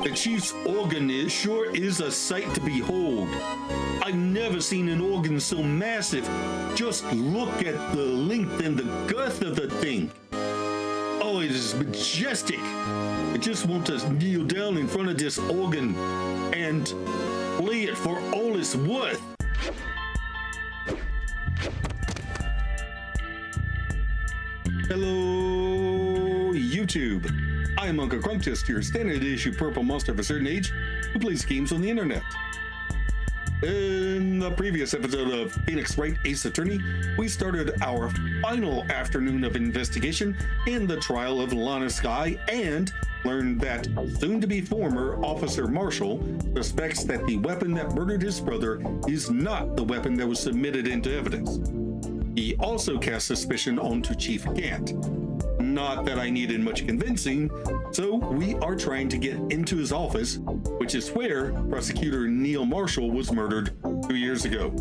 The chief's organ sure is a sight to behold. I've never seen an organ so massive. Just look at the length and the girth of the thing. Oh, it is majestic. I just want to kneel down in front of this organ and play it for all it's worth. Hello, YouTube. I am Unca Crunk, just your standard issue purple monster of a certain age who plays games on the internet. In the previous episode of Phoenix Wright, Ace Attorney, we started our final afternoon of investigation in the trial of Lana Skye and learned that soon-to-be former Officer Marshall suspects that the weapon that murdered his brother is not the weapon that was submitted into evidence. He also cast suspicion onto Chief Gant. Not that I needed much convincing, so we are trying to get into his office, which is where Prosecutor Neil Marshall was murdered 2 years ago.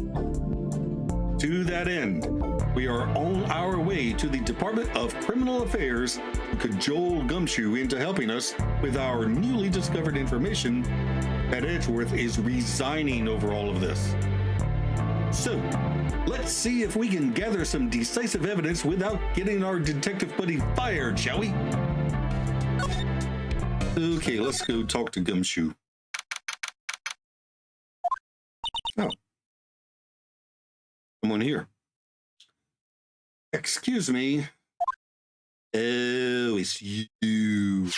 To that end, we are on our way to the Department of Criminal Affairs to cajole Gumshoe into helping us with our newly discovered information that Edgeworth is resigning over all of this. So, let's see if we can gather some decisive evidence without getting our detective buddy fired, shall we? Okay, let's go talk to Gumshoe. Oh. Someone here. Excuse me. Oh, it's you.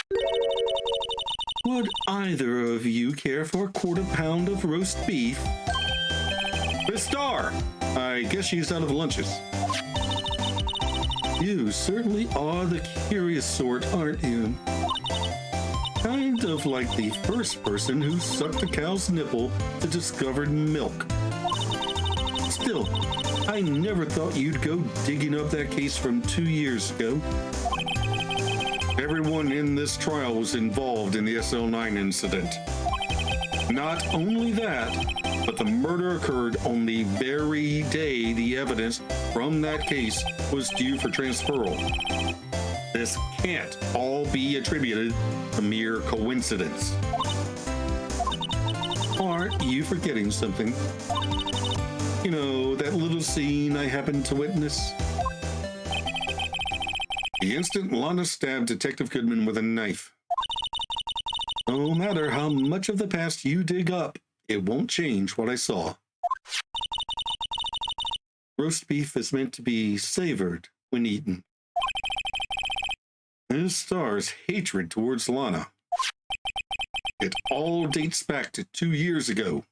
Would either of you care for a quarter pound of roast beef? Miss Star! I guess she's out of lunches. You certainly are the curious sort, aren't you? Kind of like the first person who sucked a cow's nipple to discovered milk. Still, I never thought you'd go digging up that case from 2 years ago. Everyone in this trial was involved in the SL9 incident. Not only that, but the murder occurred on the very day the evidence from that case was due for transferal. This can't all be attributed to mere coincidence. Aren't you forgetting something? You know, that little scene I happened to witness? The instant Lana stabbed Detective Goodman with a knife. No matter how much of the past you dig up, it won't change what I saw. Roast beef is meant to be savored when eaten. Ms. Star's hatred towards Lana. It all dates back to 2 years ago.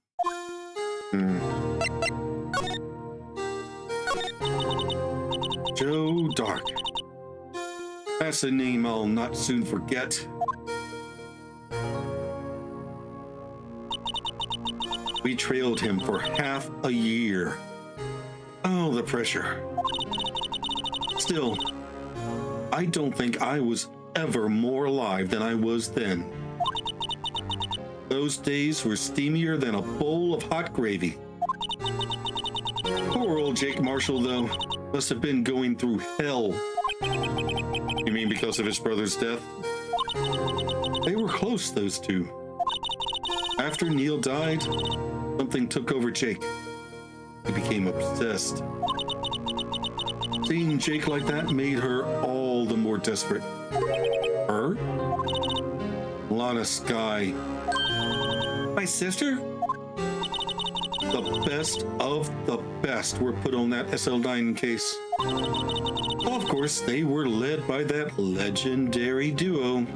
Joe Dark. That's a name I'll not soon forget. We trailed him for half a year. Oh, the pressure. Still, I don't think I was ever more alive than I was then. Those days were steamier than a bowl of hot gravy. Poor old Jake Marshall, though, must have been going through hell. You mean because of his brother's death? They were close, those two. After Neil died, something took over Jake. He became obsessed. Seeing Jake like that made her all the more desperate. Her? Lana Skye. My sister? The best of the best were put on that SL9 case. Of course, they were led by that legendary duo.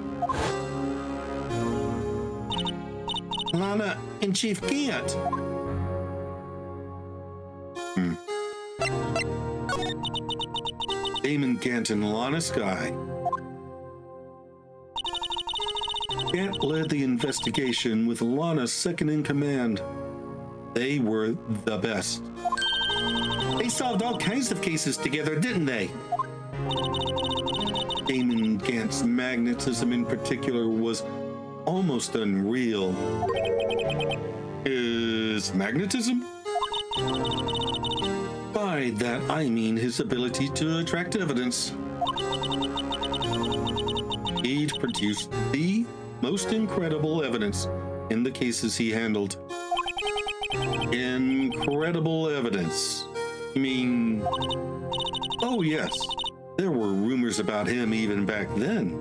Lana and Chief Gant. Damon Gant and Lana Skye. Gant led the investigation with Lana second in command. They were the best. They solved all kinds of cases together, didn't they? Damon Gant's magnetism in particular was almost unreal. His magnetism? By that I mean his ability to attract evidence. He'd produce the most incredible evidence in the cases he handled. Incredible evidence. You mean... Oh, yes. There were rumors about him even back then.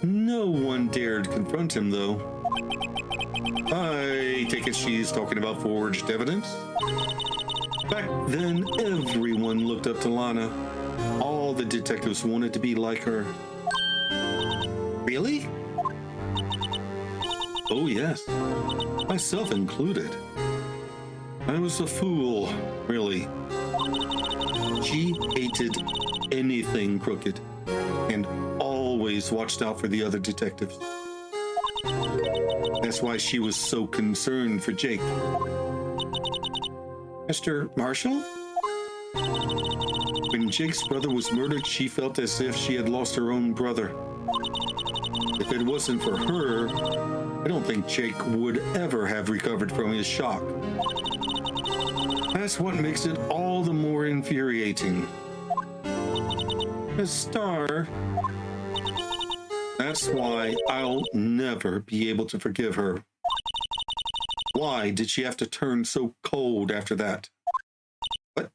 No one dared confront him, though. I take it she's talking about forged evidence? Back then, everyone looked up to Lana. All the detectives wanted to be like her. Really? Oh, yes. Myself included. I was a fool, really. She hated anything crooked and always watched out for the other detectives. That's why she was so concerned for Jake. Mr. Marshall? When Jake's brother was murdered, she felt as if she had lost her own brother. If it wasn't for her, I don't think Jake would ever have recovered from his shock. That's what makes it all the more infuriating. Miss Starr, that's why I'll never be able to forgive her. Why did she have to turn so cold after that? What?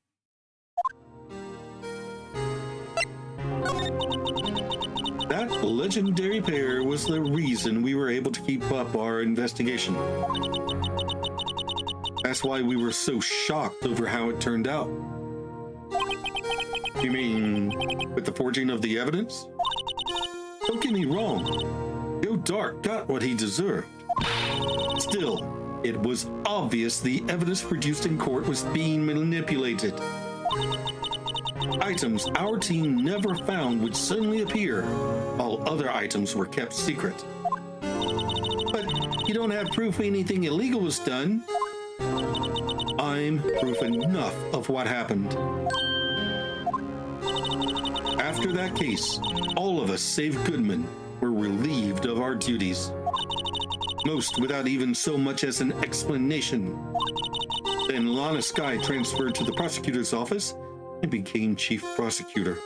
That legendary pair was the reason we were able to keep up our investigation. That's why we were so shocked over how it turned out. You mean with the forging of the evidence? Don't get me wrong. Joe Dark got what he deserved. Still, it was obvious the evidence produced in court was being manipulated. Items our team never found would suddenly appear, while other items were kept secret. But you don't have proof anything illegal was done. I'm proof enough of what happened. After that case, all of us, save Goodman, were relieved of our duties. Most without even so much as an explanation. Then Lana Skye transferred to the prosecutor's office and became chief prosecutor.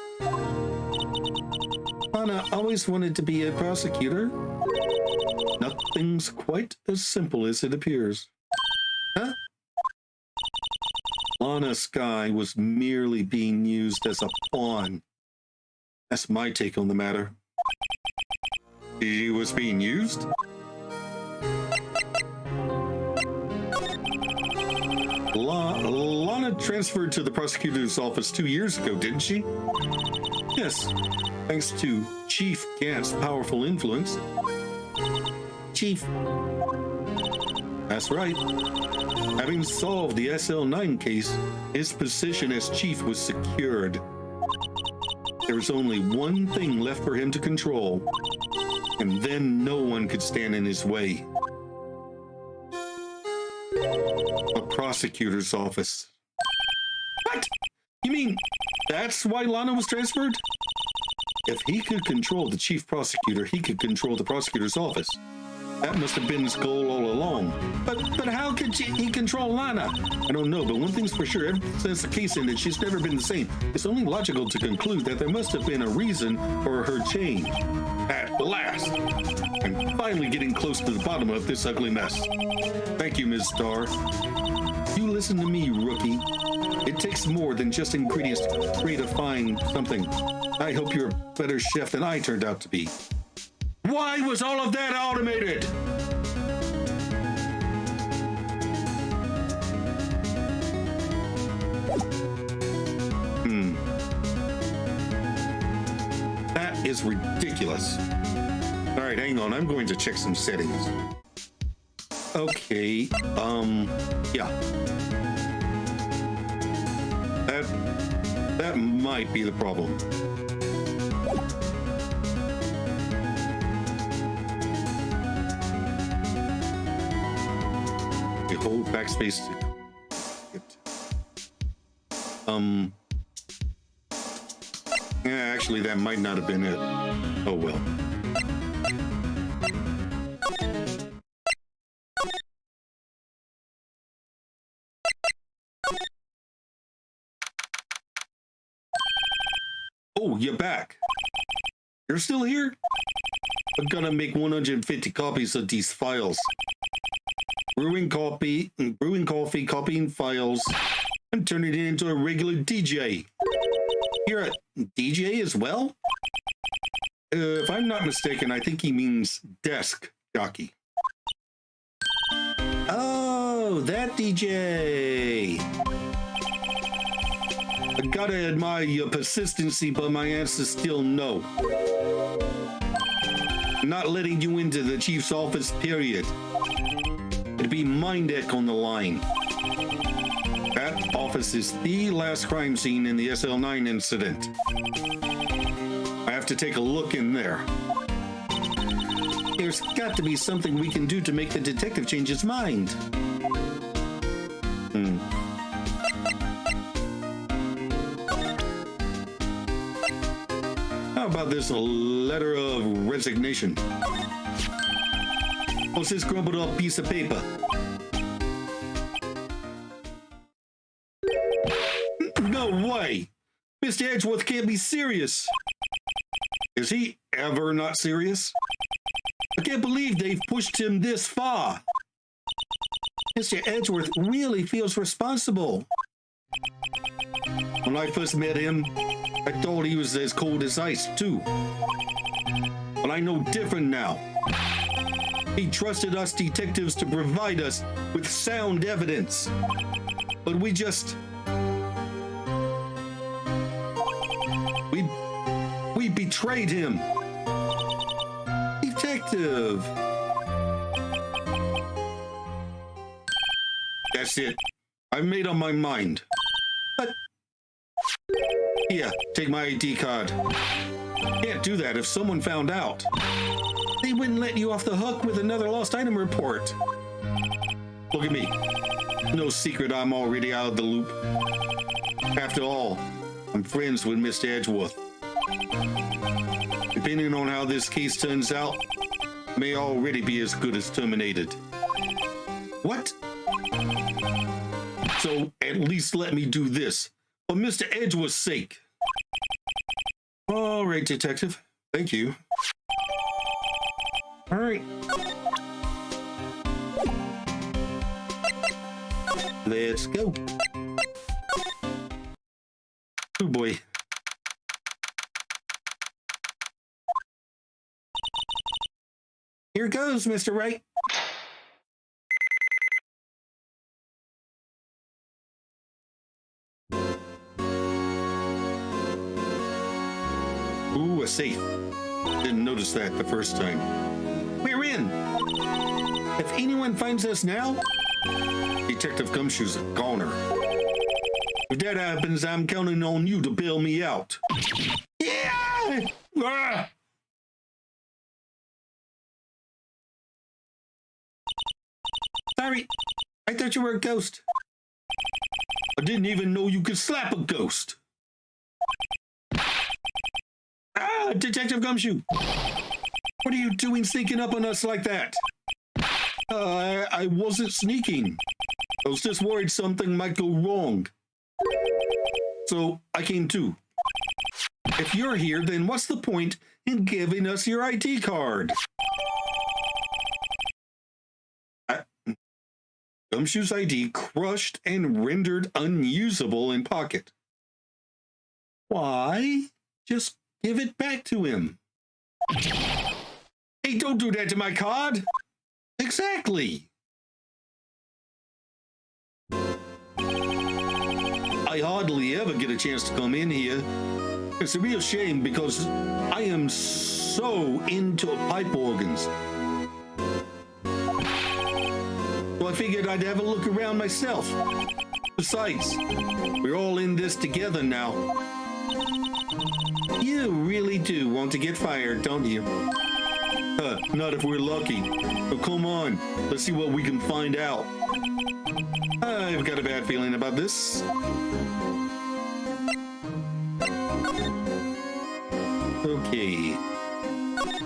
Lana always wanted to be a prosecutor. Nothing's quite as simple as it appears. Huh? Lana Skye was merely being used as a pawn. That's my take on the matter. She was being used? Lana transferred to the prosecutor's office 2 years ago, didn't she? Yes, thanks to Chief Gant's powerful influence. Chief. That's right. Having solved the SL9 case, his position as chief was secured. There was only one thing left for him to control, and then no one could stand in his way. A prosecutor's office. What? You mean that's why Lana was transferred? If he could control the chief prosecutor, he could control the prosecutor's office. That must have been his goal all along. But how could he control Lana? I don't know, but one thing's for sure. Ever since the case ended, she's never been the same. It's only logical to conclude that there must have been a reason for her change. At last, I'm finally getting close to the bottom of this ugly mess. Thank you, Ms. Starr. You listen to me, rookie. It takes more than just ingredients to create a fine something. I hope you're a better chef than I turned out to be. Why was all of that automated? That is ridiculous. All right, hang on. I'm going to check some settings. Okay, yeah. That might be the problem. Hold backspace to yeah, actually that might not have been it. Oh well. Oh, you're back. You're still here? I'm gonna make 150 copies of these files. Brewing coffee, copying files, and turning it into a regular DJ. You're a DJ as well? If I'm not mistaken, I think he means desk jockey. Oh, that DJ. I gotta admire your persistency, but my answer's still no. Not letting you into the chief's office, period. It'd be my neck on the line. That office is the last crime scene in the SL9 incident. I have to take a look in there. There's got to be something we can do to make the detective change his mind. How about this letter of resignation? What's this crumpled up piece of paper? No way! Mr. Edgeworth can't be serious. Is he ever not serious? I can't believe they've pushed him this far. Mr. Edgeworth really feels responsible. When I first met him, I thought he was as cold as ice, too. But I know different now. He trusted us detectives to provide us with sound evidence. But we betrayed him. Detective. That's it. I've made up my mind. But here, take my ID card. Can't do that if someone found out. They wouldn't let you off the hook with another lost item report. Look at me. No secret I'm already out of the loop. After all, I'm friends with Mr. Edgeworth. Depending on how this case turns out, may already be as good as terminated. What? So at least let me do this, for Mr. Edgeworth's sake. All right, detective. Thank you. All right. Let's go. Oh boy. Here goes, Mr. Wright. Ooh, a safe. Didn't notice that the first time. We're in. If anyone finds us now, Detective Gumshoe's a goner. If that happens, I'm counting on you to bail me out. Yeah! Ah! Sorry, I thought you were a ghost. I didn't even know you could slap a ghost. Ah, Detective Gumshoe! What are you doing sneaking up on us like that? I wasn't sneaking. I was just worried something might go wrong. So I came too. If you're here, then what's the point in giving us your ID card? Gumshoe's ID crushed and rendered unusable in pocket. Why? Just give it back to him. Hey, don't do that to my card. Exactly. I hardly ever get a chance to come in here. It's a real shame because I am so into pipe organs. So I figured I'd have a look around myself. Besides, we're all in this together now. You really do want to get fired, don't you? Not if we're lucky. So come on, let's see what we can find out. I've got a bad feeling about this. Okay.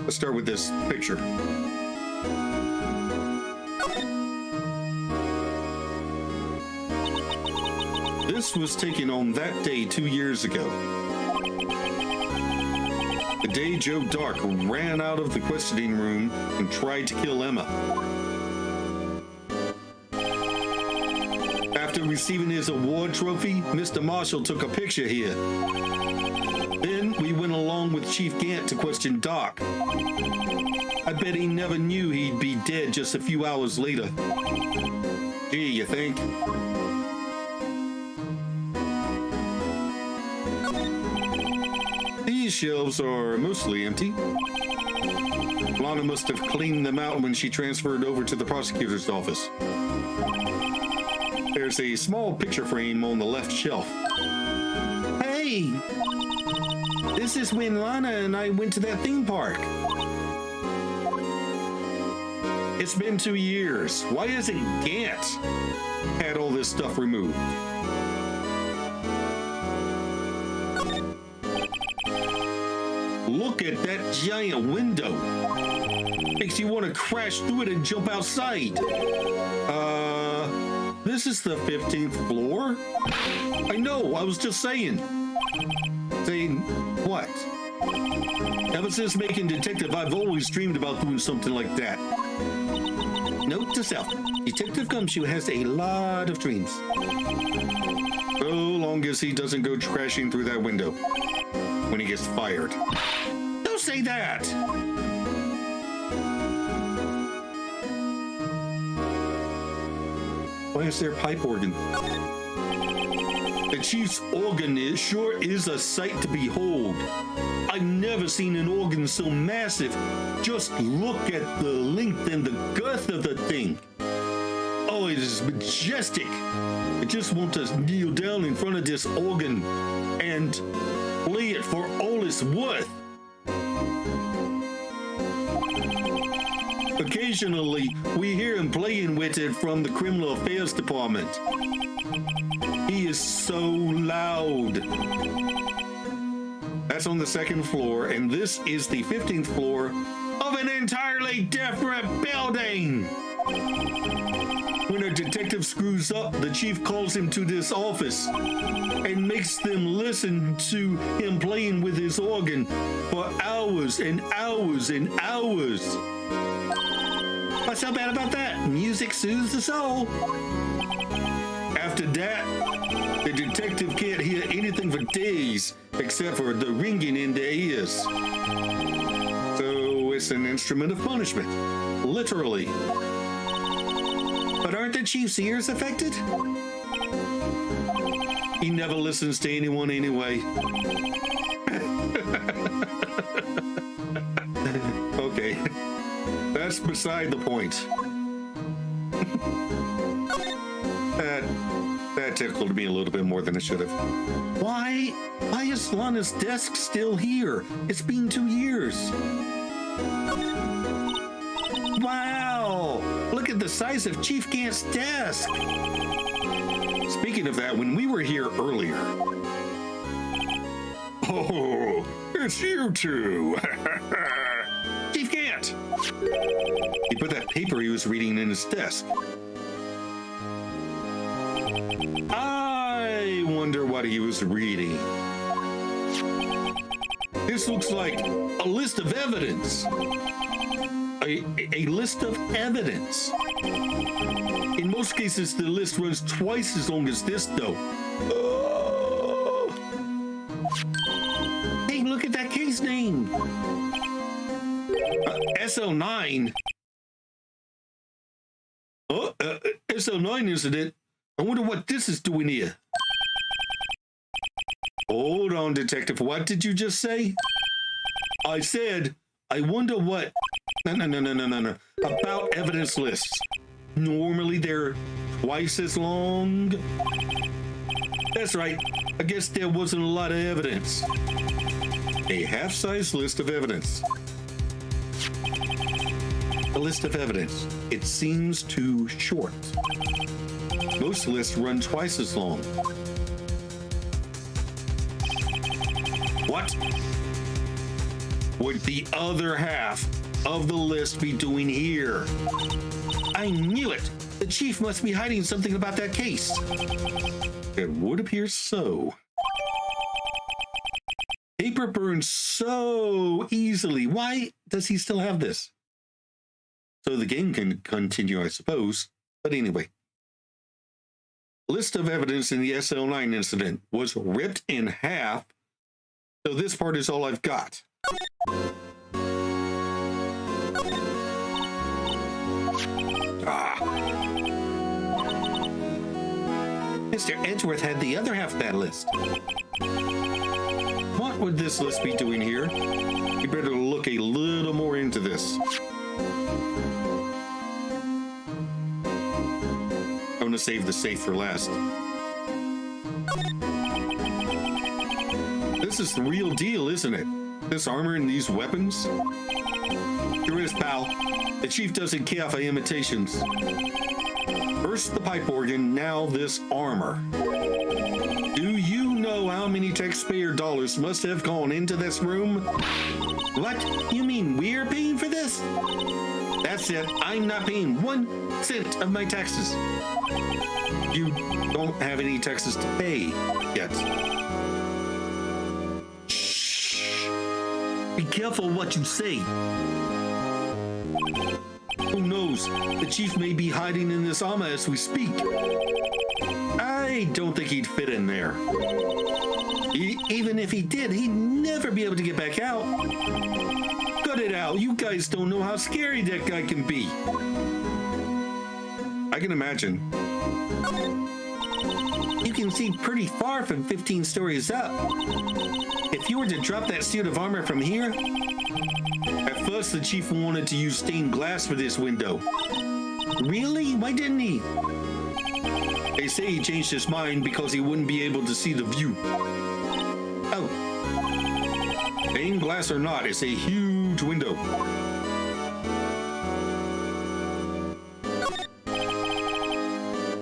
Let's start with this picture. This was taken on that day 2 years ago. The day Joe Dark ran out of the questioning room and tried to kill Emma. After receiving his award trophy, Mr. Marshall took a picture here. Then we went along with Chief Gant to question Doc. I bet he never knew he'd be dead just a few hours later. Gee, you think? These shelves are mostly empty. Lana must have cleaned them out when she transferred over to the prosecutor's office. There's a small picture frame on the left shelf. Hey! This is when Lana and I went to that theme park. It's been 2 years. Why hasn't Gant had all this stuff removed? Look at that giant window. Makes you want to crash through it and jump outside. This is the 15th floor? I know, I was just saying. Saying what? Ever since making Detective, I've always dreamed about doing something like that. Note to self, Detective Gumshoe has a lot of dreams. So long as he doesn't go crashing through that window when he gets fired. Don't say that! Why is there a pipe organ? The chief's organ sure is a sight to behold. I've never seen an organ so massive. Just look at the length and the girth of the thing. Oh, it is majestic. I just want to kneel down in front of this organ and play it for all it's worth. Occasionally, we hear him playing with it from the Criminal Affairs Department. He is so loud. That's on the 2nd floor, and this is the 15th floor of an entirely different building. When a detective screws up, the chief calls him to this office and makes them listen to him playing with his organ for hours and hours and hours. What's so bad about that? Music soothes the soul. After that, the detective can't hear anything for days except for the ringing in their ears. So it's an instrument of punishment, literally. But aren't the chief's ears affected? He never listens to anyone anyway. Okay, that's beside the point. That tickled me a little bit more than it should have. Why is Lana's desk still here? It's been 2 years. Wow! Look at the size of Chief Gant's desk. Speaking of that, when we were here earlier... Oh, it's you two! Chief Gant! He put that paper he was reading in his desk. I wonder what he was reading. This looks like a list of evidence. A list of evidence. In most cases, the list runs twice as long as this, though. Oh. Hey, look at that case name. SL9. Oh, SL9, isn't it? I wonder what this is doing here. Hold on, Detective. What did you just say? I said, I wonder what... No. About evidence lists. Normally they're twice as long. That's right. I guess there wasn't a lot of evidence. A half-size list of evidence. A list of evidence. It seems too short. Most lists run twice as long. What would the other half of the list be doing here? I knew it! The chief must be hiding something about that case. It would appear so. Paper burns so easily. Why does he still have this? So the game can continue, I suppose. But anyway. List of evidence in the SL9 incident was ripped in half. So this part is all I've got. Mr. Edgeworth had the other half of that list. What would this list be doing here? You better look a little more into this. I'm going to save the safe for last. This is the real deal, isn't it? This armor and these weapons? Sure is, pal. The chief doesn't care for imitations. First the pipe organ, now this armor. Do you know how many taxpayer dollars must have gone into this room? What? You mean we're paying for this? That's it. I'm not paying 1 cent of my taxes. You don't have any taxes to pay yet. Shh. Be careful what you say. Who knows? The chief may be hiding in this armor as we speak. I don't think he'd fit in there. Even if he did, he'd never be able to get back out. Cut it out. You guys don't know how scary that guy can be. I can imagine. You can see pretty far from 15 stories up. If you were to drop that suit of armor from here... At first, the chief wanted to use stained glass for this window. Really? Why didn't he? They say he changed his mind because he wouldn't be able to see the view. Oh. Stained glass or not, it's a huge window.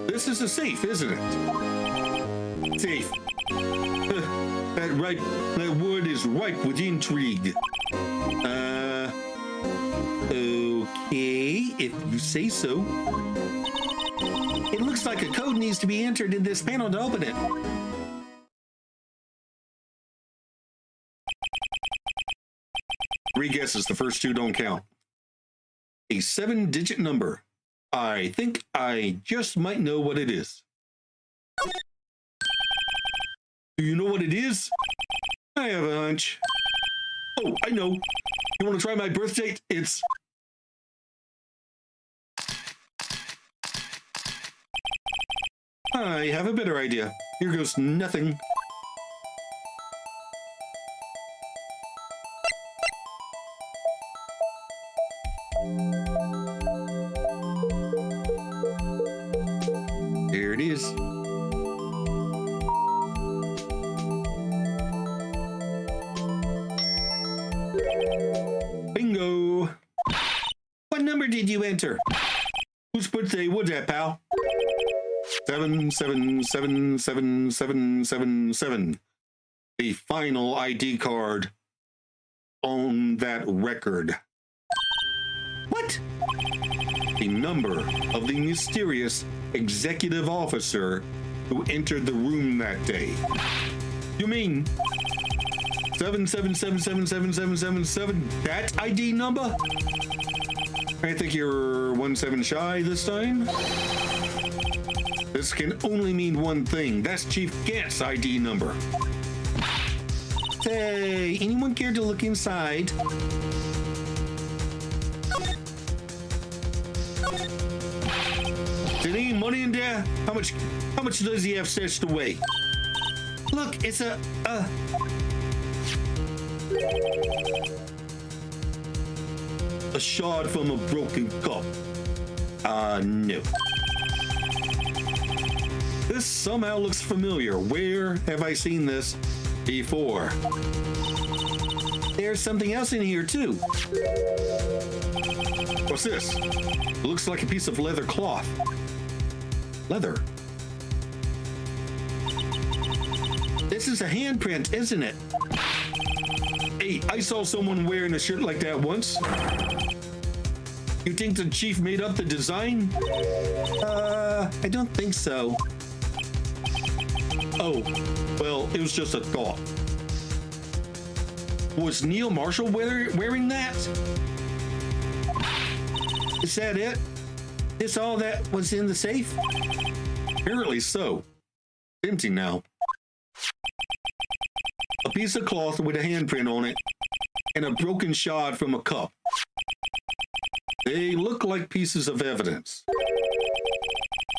This is a safe, isn't it? Safe. That word is ripe with intrigue. Okay, if you say so. It looks like a code needs to be entered in this panel to open it. Three guesses, the first two don't count. A 7-digit number. I think I just might know what it is. Do you know what it is? I have a hunch. Oh, I know. You want to try my birth date? It's... I have a better idea. Here goes nothing. There it is. Bingo! What number did you enter? Whose birthday was that, pal? 7777777. The final ID card on that record. What? The number of the mysterious executive officer who entered the room that day. You mean 777777777? That ID number? I think you're 17 shy this time. This can only mean one thing. That's Chief Gant's ID number. Say, anyone care to look inside? Is there any money in there? How much does he have stashed away? Look, it's a shard from a broken cup. No. This somehow looks familiar. Where have I seen this before? There's something else in here too. What's this? It looks like a piece of leather cloth. Leather. This is a handprint, isn't it? Hey, I saw someone wearing a shirt like that once. You think the chief made up the design? I don't think so. Oh, well, it was just a thought. Was Neil Marshall wearing that? Is that it? Is all that was in the safe? Apparently so. Empty now. A piece of cloth with a handprint on it and a broken shard from a cup. They look like pieces of evidence.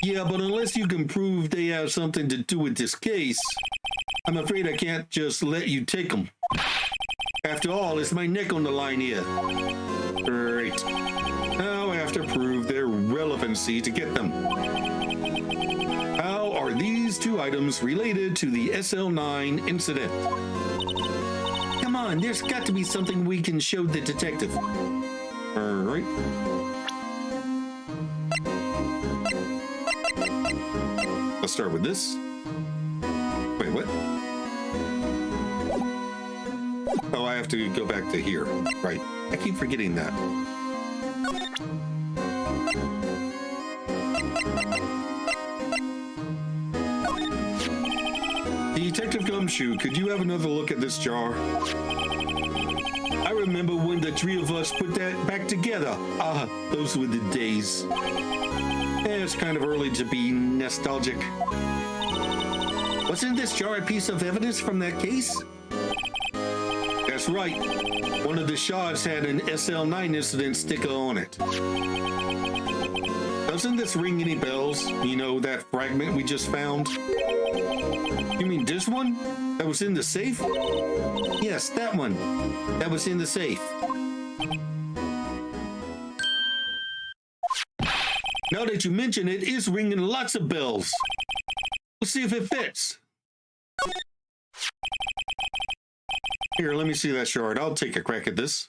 Yeah, but unless you can prove they have something to do with this case, I'm afraid I can't just let you take them. After all, it's my neck on the line here. Great. Now I have to prove their relevancy to get them. How are these two items related to the SL9 incident? Come on, there's got to be something we can show the detective. All right. Let's start with this. Wait, what? Oh, I have to go back to here. Right. I keep forgetting that. Detective Gumshoe, could you have another look at this jar? I remember when the three of us put that back together. Ah, those were the days. Yeah, it's kind of early to be nostalgic. Wasn't this jar a piece of evidence from that case? That's right. One of the shards had an SL9 incident sticker on it. Doesn't this ring any bells? You know, that fragment we just found? You mean this one? That was in the safe? Yes, that one. That was in the safe. Now that you mention it, it's ringing lots of bells. Let's see if it fits. Here, let me see that shard. I'll take a crack at this.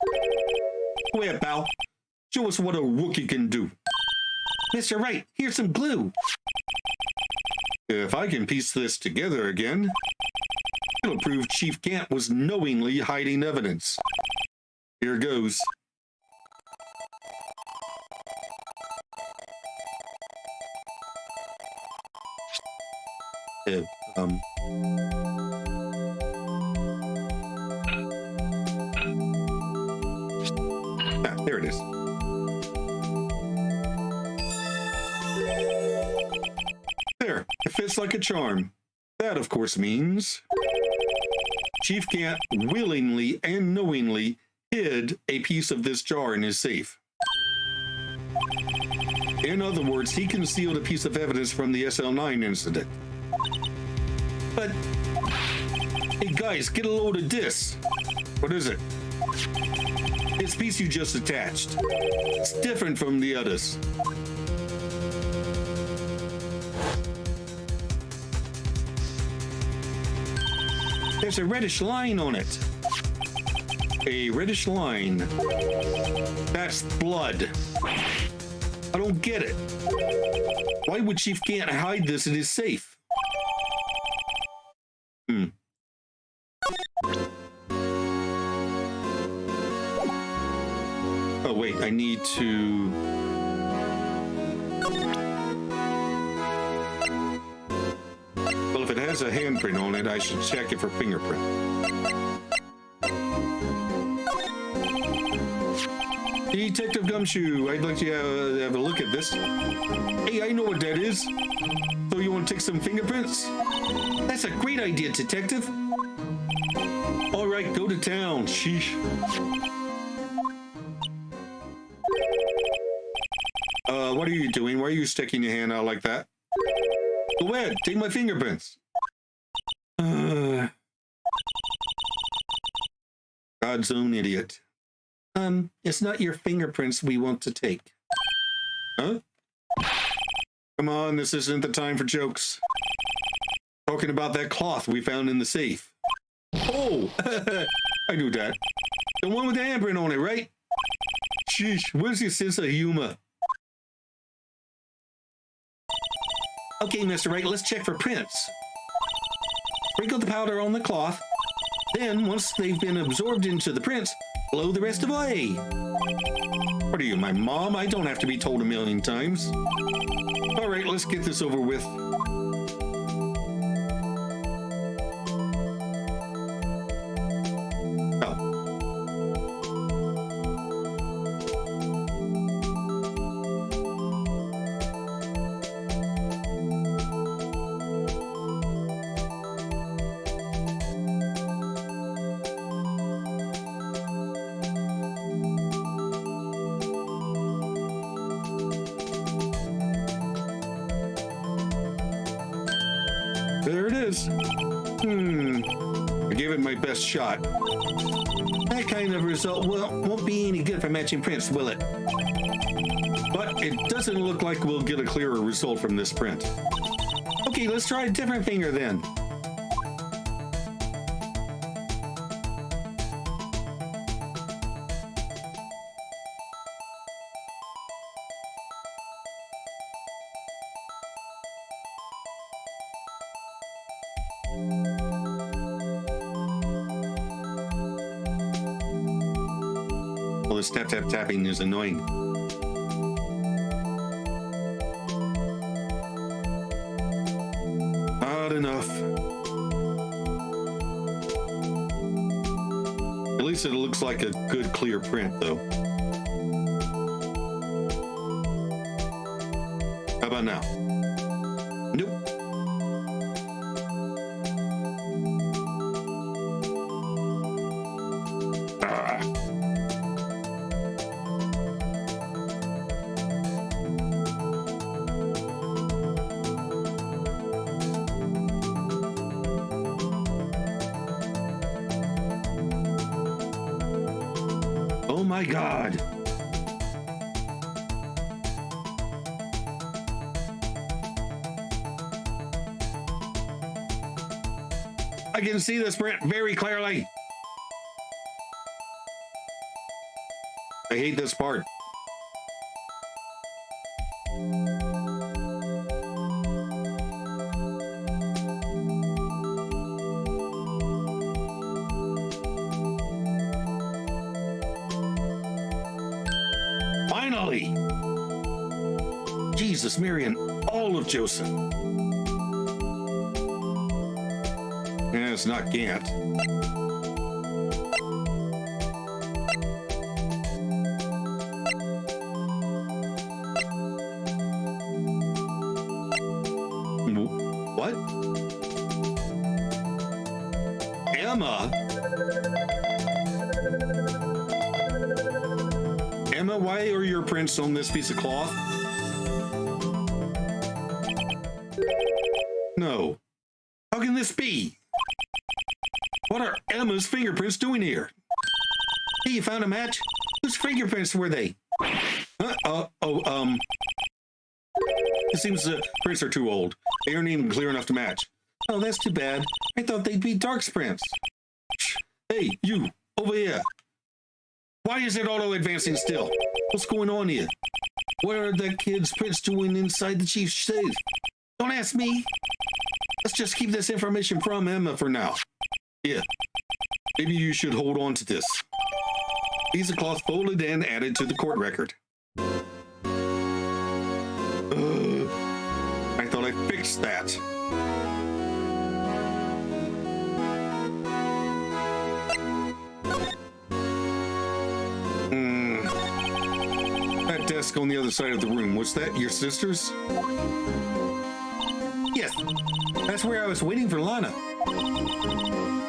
Go ahead, pal. Show us what a rookie can do. Mr. Wright, here's some glue. If I can piece this together again, it'll prove Chief Gant was knowingly hiding evidence. Here goes. There it is. There, it fits like a charm. That, of course, means Chief Gant willingly and knowingly hid a piece of this jar in his safe. In other words, he concealed a piece of evidence from the SL9 incident. But, hey guys, get a load of this. What is it? This piece you just attached. It's different from the others. There's a reddish line on it. A reddish line. That's blood. I don't get it. Why would Chief Gant hide this in his safe? Oh, wait, I need to... Well, if it has a handprint on it, I should check it for fingerprint. Detective Gumshoe, I'd like to have a look at this. Hey, I know what that is. So you want to take some fingerprints? That's a great idea, Detective. All right, go to town. Sheesh. What are you doing? Why are you sticking your hand out like that? Go ahead, take my fingerprints. God's own idiot. It's not your fingerprints we want to take. Huh? Come on, this isn't the time for jokes. Talking about that cloth we found in the safe. Oh, I knew that. The one with the handprint on it, right? Sheesh, where's your sense of humor? Okay, Mr. Wright, let's check for prints. Sprinkle the powder on the cloth. Then, once they've been absorbed into the prints, blow the rest away. What are you, my mom? I don't have to be told a million times. All right, let's get this over with. Oh, I gave it my best shot. That kind of result won't be any good for matching prints, will it? But it doesn't look like we'll get a clearer result from this print. Okay, let's try a different finger then. Well, this tap tap tapping is annoying. Not enough. At least it looks like a good clear print though. How about now? Nope. Oh my God. I can see this print very clearly. I hate this part. Finally! Jesus, Marion, all of Joseph. Yeah, it's not Gant. What? Emma? Emma, why are your prints on this piece of cloth? No. How can this be? What are Emma's fingerprints doing here? Hey, you found a match? Whose fingerprints were they? It seems the prints are too old. They aren't even clear enough to match. Oh, that's too bad. I thought they'd be Dark's prints. Hey, you, over here. Why is it auto-advancing still? What's going on here? What are the kids' prints doing inside the chief's safe? Don't ask me. Let's just keep this information from Emma for now. Yeah, maybe you should hold on to this. Piece of cloth folded and added to the court record. I thought I fixed that. That desk on the other side of the room, was that your sister's? Yes, that's where I was waiting for Lana.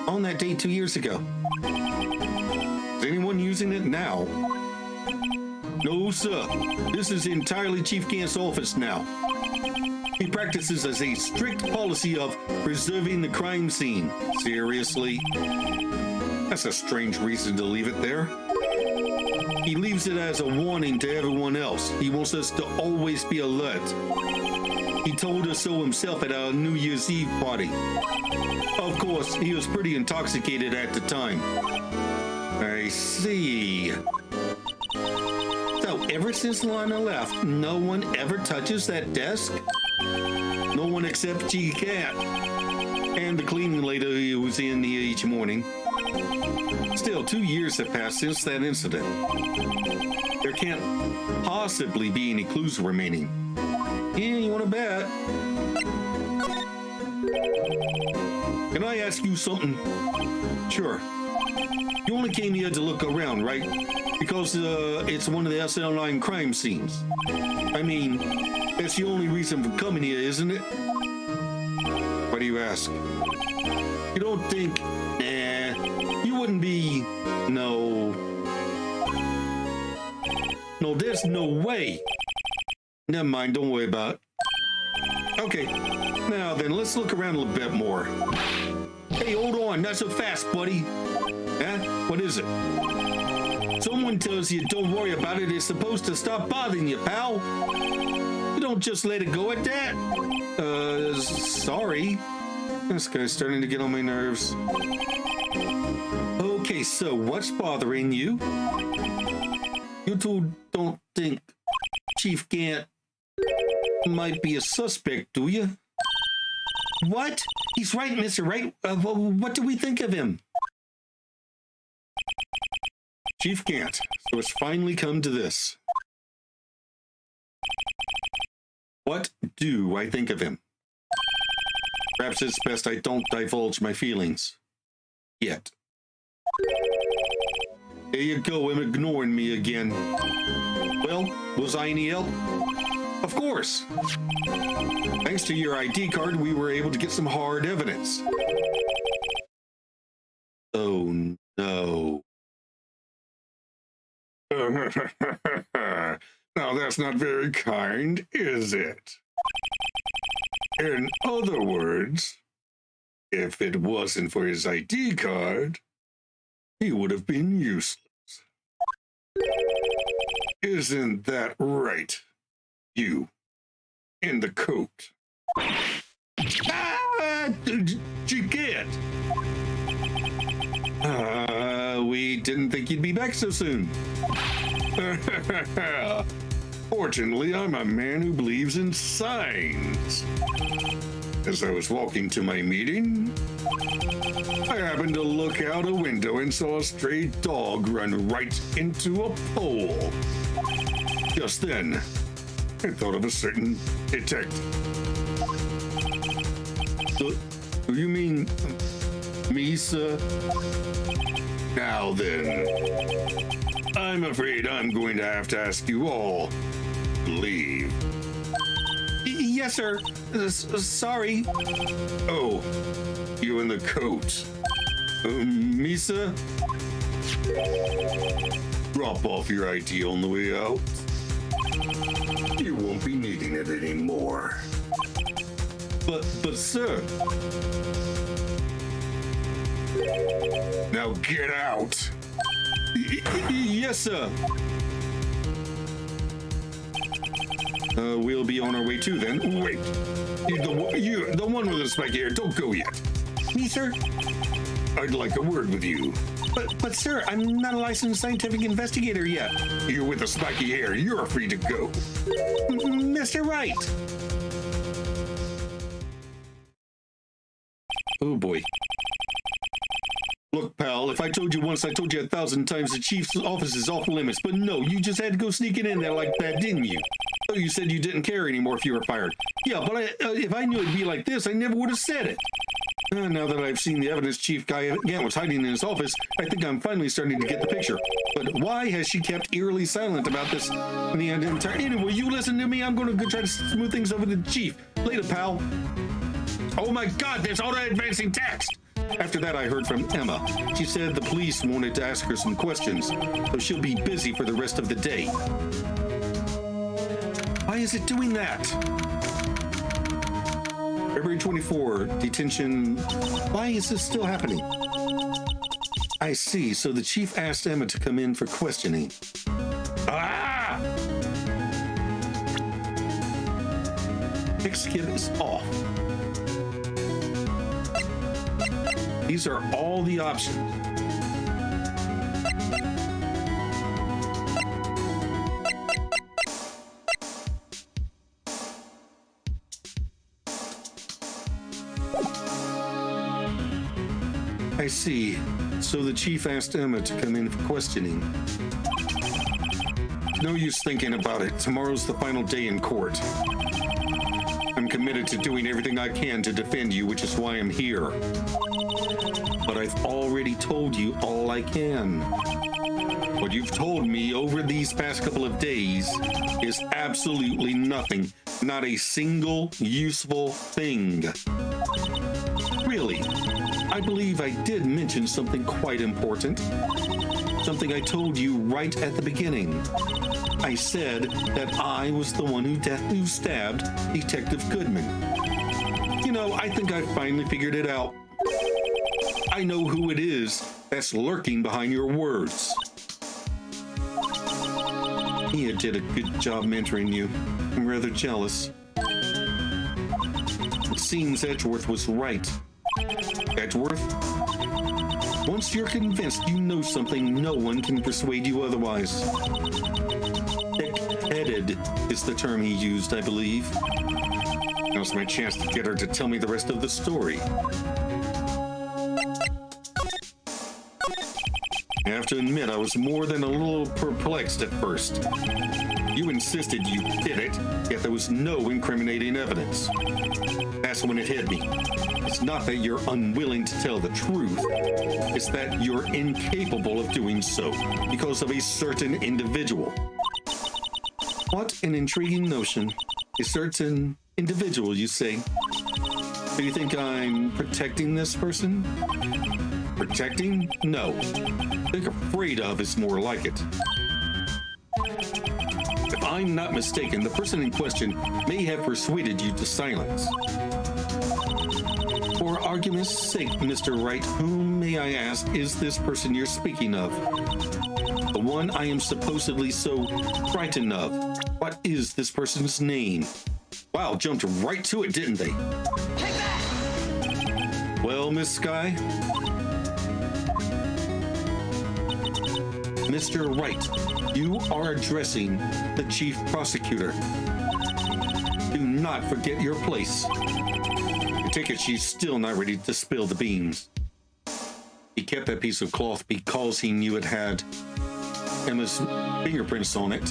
On that date 2 years ago. Is anyone using it now? No, sir. This is entirely Chief Gant's office now. He practices as a strict policy of preserving the crime scene. Seriously? That's a strange reason to leave it there. He leaves it as a warning to everyone else. He wants us to always be alert. He told us so himself at our New Year's Eve party. Of course, he was pretty intoxicated at the time. I see. So, ever since Lana left, no one ever touches that desk? No one except G. Cat. And the cleaning lady who was in here each morning. Still, 2 years have passed since that incident. There can't possibly be any clues remaining. Yeah, you want to bet? Can I ask you something? Sure. You only came here to look around, right? Because it's one of the SL9 crime scenes. I mean, that's the only reason for coming here, isn't it? Why do you ask? You don't think... Nah, you wouldn't be... No, there's no way. Never mind, don't worry about it. Okay, now then, let's look around a little bit more. Hey, hold on, not so fast, buddy. Huh? What is it? Someone tells you don't worry about it, it's supposed to stop bothering you, pal. You don't just let it go at that. Sorry. This guy's starting to get on my nerves. Okay, so what's bothering you? You two don't think Chief Gant might be a suspect, do you? What? He's right, Mr. Wright. What do we think of him? Chief Gant, so it's finally come to this. What do I think of him? Perhaps it's best I don't divulge my feelings. Yet. There you go, I'm ignoring me again. Well, was I any help? Of course. Thanks to your ID card, we were able to get some hard evidence. Oh, no. Now that's not very kind, is it? In other words, if it wasn't for his ID card, he would have been useless. Isn't that right? You, in the coat. You can't. We didn't think you'd be back so soon. Fortunately, I'm a man who believes in signs. As I was walking to my meeting, I happened to look out a window and saw a stray dog run right into a pole. Just then, I thought of a certain detective. Do you mean me, sir? Now then, I'm afraid I'm going to have to ask you all to leave. Yes, sir. Sorry. Oh, you in the coat. Misa? Drop off your ID on the way out. You won't be needing it anymore. But sir. Now get out. Yes, sir. We'll be on our way too then. Wait. You, the one with the spiky hair, don't go yet. Me, sir? I'd like a word with you. But sir, I'm not a licensed scientific investigator yet. You with the spiky hair, you're free to go. Mr. Wright. Oh boy. Look, pal, if I told you once, I told you 1,000 times the chief's office is off limits. But no, you just had to go sneaking in there like that, didn't you? Oh, you said you didn't care anymore if you were fired. Yeah, but if I knew it'd be like this, I never would have said it. Now that I've seen the evidence Chief Gant was hiding in his office, I think I'm finally starting to get the picture. But why has she kept eerily silent about this in the entire... Anyway, you listen to me. I'm going to go try to smooth things over to the chief. Later, pal. Oh my God, there's auto-advancing text. After that, I heard from Emma. She said the police wanted to ask her some questions, so she'll be busy for the rest of the day. Why is it doing that? February 24, detention. Why is this still happening? I see, so the chief asked Emma to come in for questioning. Ah! Skip is off. These are all the options. I see. So the chief asked Emma to come in for questioning. No use thinking about it. Tomorrow's the final day in court. I'm committed to doing everything I can to defend you, which is why I'm here. But I've already told you all I can. What you've told me over these past couple of days is absolutely nothing. Not a single useful thing. Really, I believe I did mention something quite important. Something I told you right at the beginning. I said that I was the one who stabbed Detective Goodman. You know, I think I finally figured it out. I know who it is that's lurking behind your words. Mia did a good job mentoring you. I'm rather jealous. It seems Edgeworth was right. Edgeworth? Once you're convinced you know something, no one can persuade you otherwise. Thick-headed is the term he used, I believe. Now's my chance to get her to tell me the rest of the story. I have to admit, I was more than a little perplexed at first. You insisted you did it, yet there was no incriminating evidence. That's when it hit me. It's not that you're unwilling to tell the truth. It's that you're incapable of doing so because of a certain individual. What an intriguing notion. A certain individual, you say. Do you think I'm protecting this person? Protecting? No. I think afraid of is more like it. If I'm not mistaken, the person in question may have persuaded you to silence. For argument's sake, Mr. Wright, whom, may I ask, is this person you're speaking of? The one I am supposedly so frightened of. What is this person's name? Wow, jumped right to it, didn't they? Take that! Well, Miss Sky? Mr. Wright, you are addressing the chief prosecutor. Do not forget your place. I take it she's still not ready to spill the beans. He kept that piece of cloth because he knew it had Emma's fingerprints on it.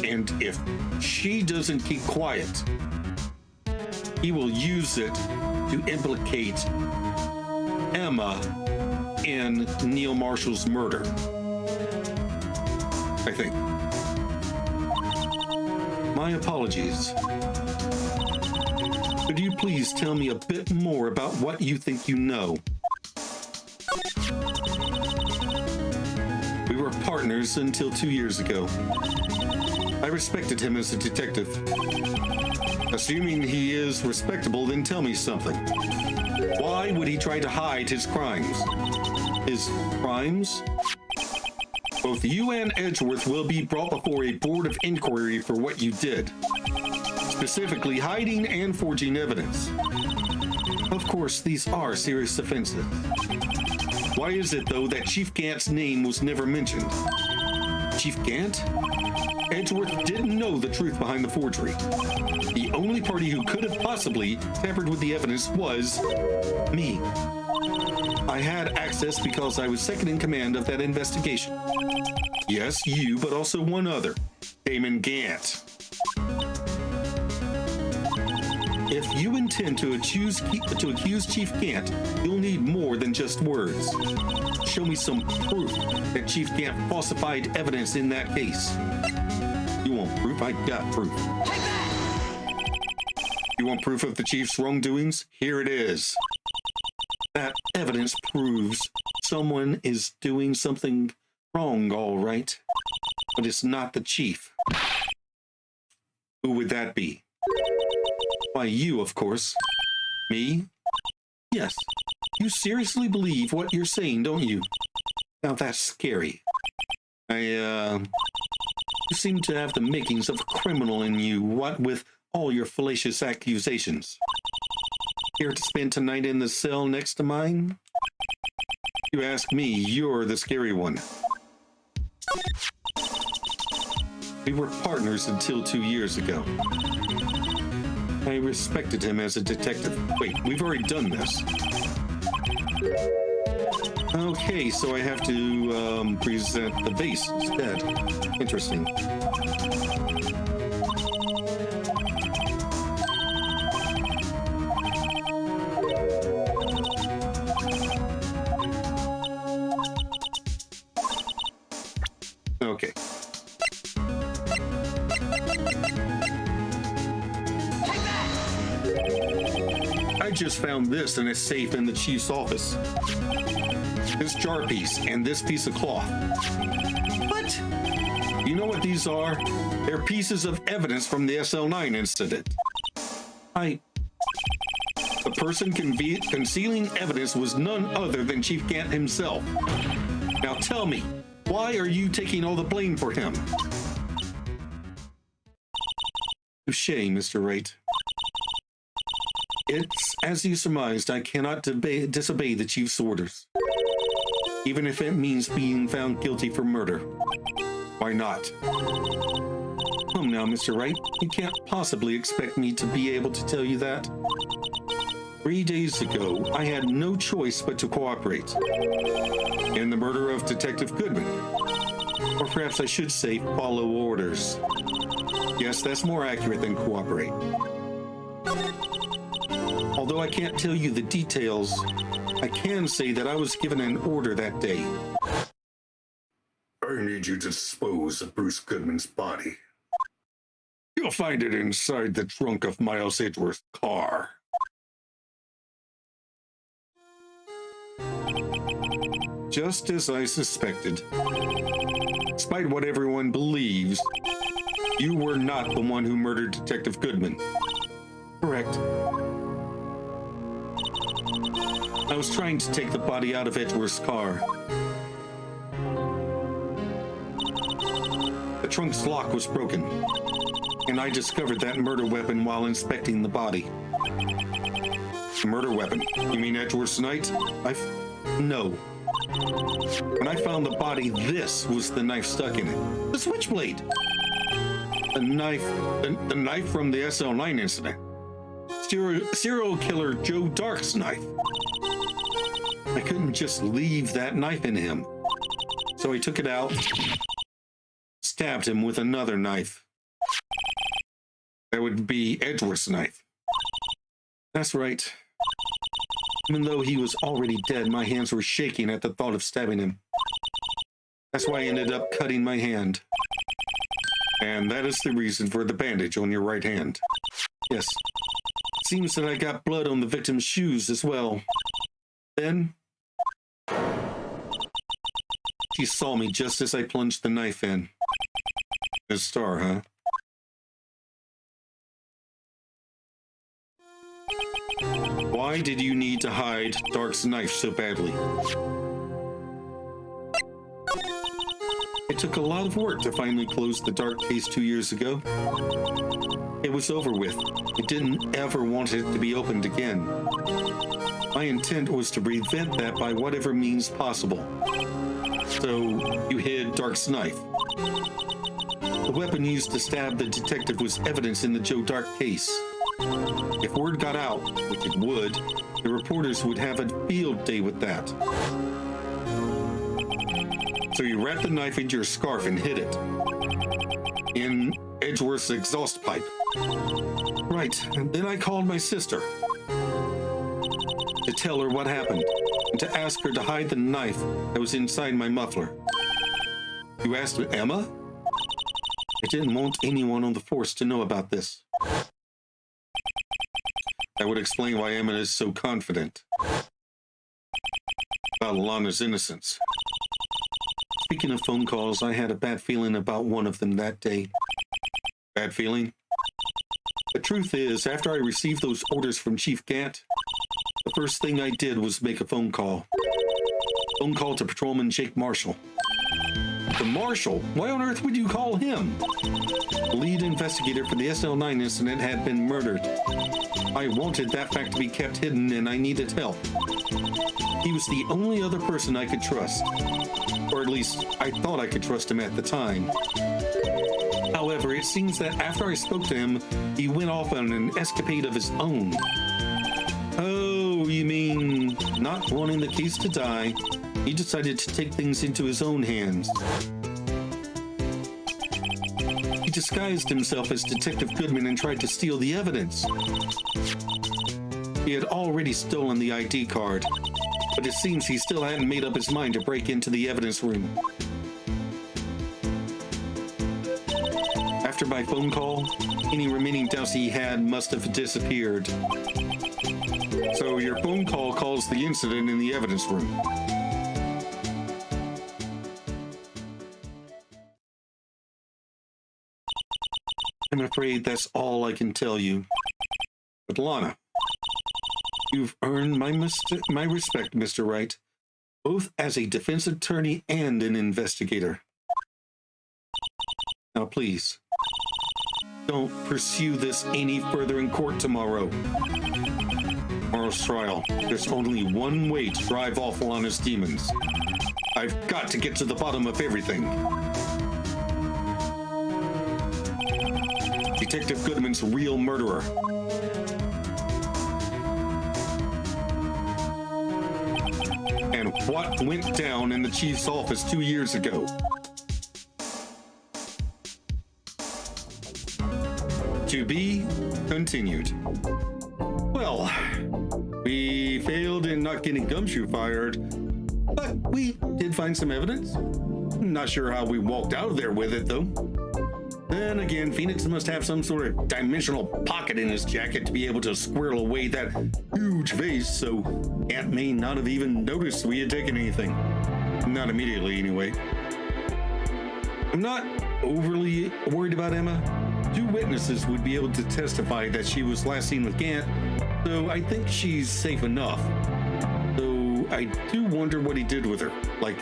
And if she doesn't keep quiet, he will use it to implicate Emma in Neil Marshall's murder. I think. My apologies. Could you please tell me a bit more about what you think you know? We were partners until 2 years ago. I respected him as a detective. Assuming he is respectable, then tell me something. Why would he try to hide his crimes? His crimes? Both you and Edgeworth will be brought before a board of inquiry for what you did. Specifically, hiding and forging evidence. Of course, these are serious offenses. Why is it, though, that Chief Gant's name was never mentioned? Chief Gant? Edgeworth didn't know the truth behind the forgery. The only party who could have possibly tampered with the evidence was me. I had access because I was second in command of that investigation. Yes, you, but also one other, Damon Gant. If you intend to accuse Chief Gant, you'll need more than just words. Show me some proof that Chief Gant falsified evidence in that case. You want proof? I got proof. Take that! You want proof of the Chief's wrongdoings? Here it is. That evidence proves someone is doing something wrong, all right. But it's not the Chief. Who would that be? Why, you, of course. Me? Yes. You seriously believe what you're saying, don't you? Now that's scary. You seem to have the makings of a criminal in you, what with all your fallacious accusations. Here to spend tonight in the cell next to mine? You ask me, you're the scary one. We were partners until 2 years ago. I respected him as a detective. Wait, we've already done this. Okay, so I have to present the vase instead. Interesting. Okay. I just found this in a safe in the chief's office. This jar piece and this piece of cloth. What? You know what these are? They're pieces of evidence from the SL9 incident. The person concealing evidence was none other than Chief Gant himself. Now tell me, why are you taking all the blame for him? Touché, Mr. Wright. It's as you surmised, I cannot disobey the Chief's orders, even if it means being found guilty for murder. Why not? Come now, Mr. Wright. You can't possibly expect me to be able to tell you that. 3 days ago, I had no choice but to cooperate in the murder of Detective Goodman. Or perhaps I should say follow orders. Yes, that's more accurate than cooperate. Although I can't tell you the details, I can say that I was given an order that day. I need you to dispose of Bruce Goodman's body. You'll find it inside the trunk of Miles Edgeworth's car. Just as I suspected. Despite what everyone believes, you were not the one who murdered Detective Goodman. Correct. I was trying to take the body out of Edgeworth's car. The trunk's lock was broken, and I discovered that murder weapon while inspecting the body. Murder weapon? You mean Edgeworth's knife? No. When I found the body, this was the knife stuck in it. The switchblade! The knife from the SL9 incident. Serial killer Joe Dark's knife. I couldn't just leave that knife in him. So I took it out, stabbed him with another knife. That would be Edgeworth's knife. That's right. Even though he was already dead, my hands were shaking at the thought of stabbing him. That's why I ended up cutting my hand. And that is the reason for the bandage on your right hand. Yes. Seems that I got blood on the victim's shoes as well. Then she saw me just as I plunged the knife in. A star, huh? Why did you need to hide Dark's knife so badly? It took a lot of work to finally close the Dark case 2 years ago. It was over with. I didn't ever want it to be opened again. My intent was to prevent that by whatever means possible. So, you hid Dark's knife. The weapon used to stab the detective was evidence in the Joe Dark case. If word got out, which it would, the reporters would have a field day with that. So you wrapped the knife into your scarf and hid it in Edgeworth's exhaust pipe. Right, and then I called my sister to tell her what happened and to ask her to hide the knife that was inside my muffler. You asked Emma? I didn't want anyone on the force to know about this. That would explain why Emma is so confident about Alana's innocence. Speaking of phone calls, I had a bad feeling about one of them that day. Bad feeling? The truth is, after I received those orders from Chief Gant, the first thing I did was make a phone call. Phone call to Patrolman Jake Marshall. The Marshal? Why on earth would you call him? The lead investigator for the SL9 incident had been murdered. I wanted that fact to be kept hidden, and I needed help. He was the only other person I could trust. Or at least, I thought I could trust him at the time. However, it seems that after I spoke to him, he went off on an escapade of his own. Oh, you mean not wanting the case to die, he decided to take things into his own hands. He disguised himself as Detective Goodman and tried to steal the evidence. He had already stolen the ID card, but it seems he still hadn't made up his mind to break into the evidence room. After my phone call, any remaining doubts he had must have disappeared. So your phone call calls the incident in the evidence room. I'm afraid that's all I can tell you. But Lana, You've earned my respect, Mr. Wright, both as a defense attorney and an investigator. Now, please, don't pursue this any further in court tomorrow. Tomorrow's trial, there's only one way to drive off Lana's demons. I've got to get to the bottom of everything. Detective Goodman's real murderer. And what went down in the chief's office 2 years ago. To be continued. Well, we failed in not getting Gumshoe fired, but we did find some evidence. Not sure how we walked out of there with it, though. Then again, Phoenix must have some sort of dimensional pocket in his jacket to be able to squirrel away that huge vase, so Aunt may not have even noticed we had taken anything. Not immediately, anyway. I'm not overly worried about Emma. 2 witnesses would be able to testify that she was last seen with Gant, so I think she's safe enough. Though I do wonder what he did with her. Like,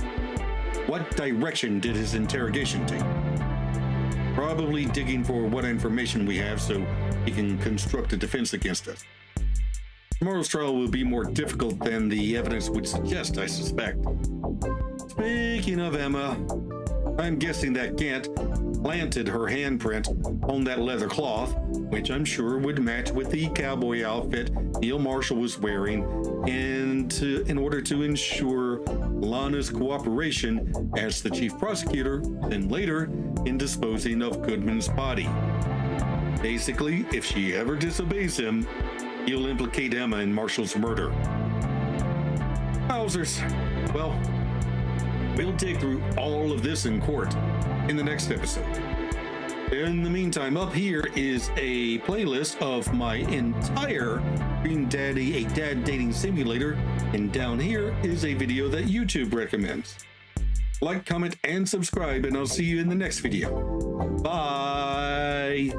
what direction did his interrogation take? Probably digging for what information we have so he can construct a defense against us. Tomorrow's trial will be more difficult than the evidence would suggest, I suspect. Speaking of Emma, I'm guessing that Gant planted her handprint on that leather cloth, which I'm sure would match with the cowboy outfit Neil Marshall was wearing, and in order to ensure Lana's cooperation as the chief prosecutor, and later in disposing of Goodman's body. Basically, if she ever disobeys him, he'll implicate Emma in Marshall's murder. Wowzers. Well, we'll dig through all of this in court in the next episode. In the meantime, up here is a playlist of my entire Green Daddy, a dad dating simulator, and down here is a video that YouTube recommends. Like, comment, and subscribe, and I'll see you in the next video. Bye!